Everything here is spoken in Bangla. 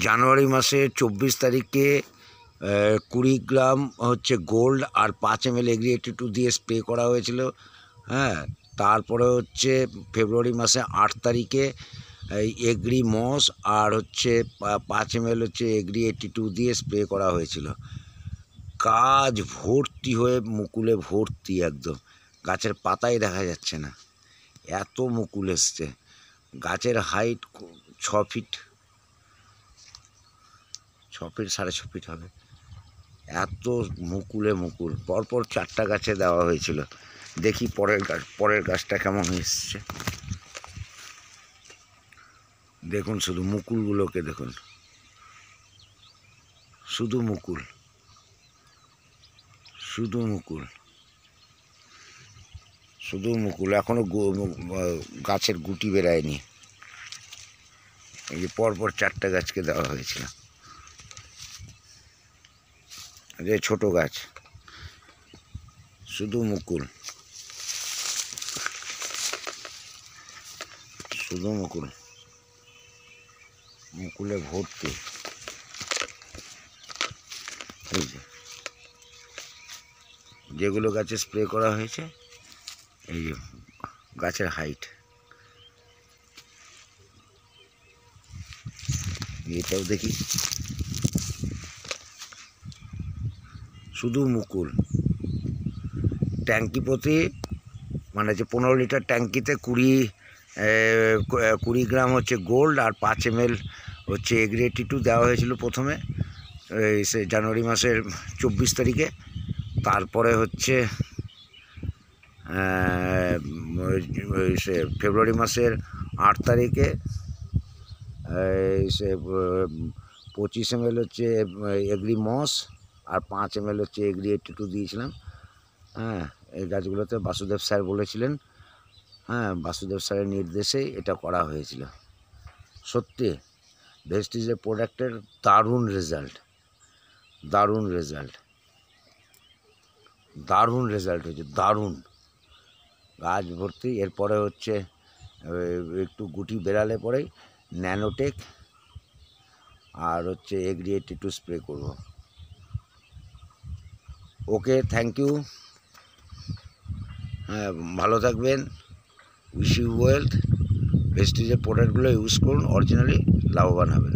জানুয়ারি মাসের 24 তারিখে 20 গ্রাম হচ্ছে গোল্ড আর 5 ml এগ্রি-82 দিয়ে স্প্রে করা হয়েছিল। হ্যাঁ, তারপরে হচ্ছে ফেব্রুয়ারি মাসে 8 তারিখে এই এগ্রি মস আর হচ্ছে 5 ml হচ্ছে এগ্রি-82 দিয়ে স্প্রে করা হয়েছিল। গাছ ভর্তি হয়ে মুকুলে ভর্তি, একদম গাছের পাতাই দেখা যাচ্ছে না, এত মুকুল এসছে। গাছের হাইট 6 ফিট, 6.5 ফিট হবে, এত মুকুলে মুকুল। পরপর 4টা গাছে দেওয়া হয়েছিল। দেখি পরের গাছটা কেমন এসছে। দেখুন শুধু মুকুলগুলোকে দেখুন, শুধু মুকুল, শুধু মুকুল, শুধু মুকুল। এখনো গাছের গুটি বেরায়নি। এই যে পরপর 4টা গাছকে দেওয়া হয়েছিল। যে ছোট গাছ, শুধু মুকুল, শুধু মুকুল, মুকুলে ভর্তি। এই যে যেগুলো গাছে স্প্রে করা হয়েছে, এই যে গাছের হাইট, এটাও দেখি, শুধু মুকুল। ট্যাঙ্কি প্রতি মানে যে 15 লিটার ট্যাঙ্কিতে 20 গ্রাম হচ্ছে গোল্ড আর 5 ml হচ্ছে এগ্রি-82 দেওয়া হয়েছিল প্রথমে সে জানুয়ারি মাসের 24 তারিখে। তারপরে হচ্ছে সে ফেব্রুয়ারি মাসের 8 তারিখে সে 25 ml হচ্ছে এগ্রি মস আর 5 ml হচ্ছে এগ্রি-82 দিয়েছিলাম। হ্যাঁ, এই গাছগুলোতে বাসুদেব স্যার বলেছিলেন। হ্যাঁ, বাসুদেব স্যারের নির্দেশে এটা করা হয়েছিল। সত্যি ভেস্টিজের প্রোডাক্টের দারুণ রেজাল্ট, দারুণ রেজাল্ট, দারুণ রেজাল্ট হয়েছে, দারুণ। গাছ ভর্তি। এরপরে হচ্ছে একটু গুটি বেরালে পরেই ন্যানোটেক আর হচ্ছে এগ্রি-82 স্প্রে করব। ওকে, থ্যাংক ইউ। হ্যাঁ, ভালো থাকবেন, উইশ ইউ ওয়েলথ। ভেস্টিজের প্রোডাক্টগুলো ইউজ করুন, অরিজিনালি লাভবান হবেন।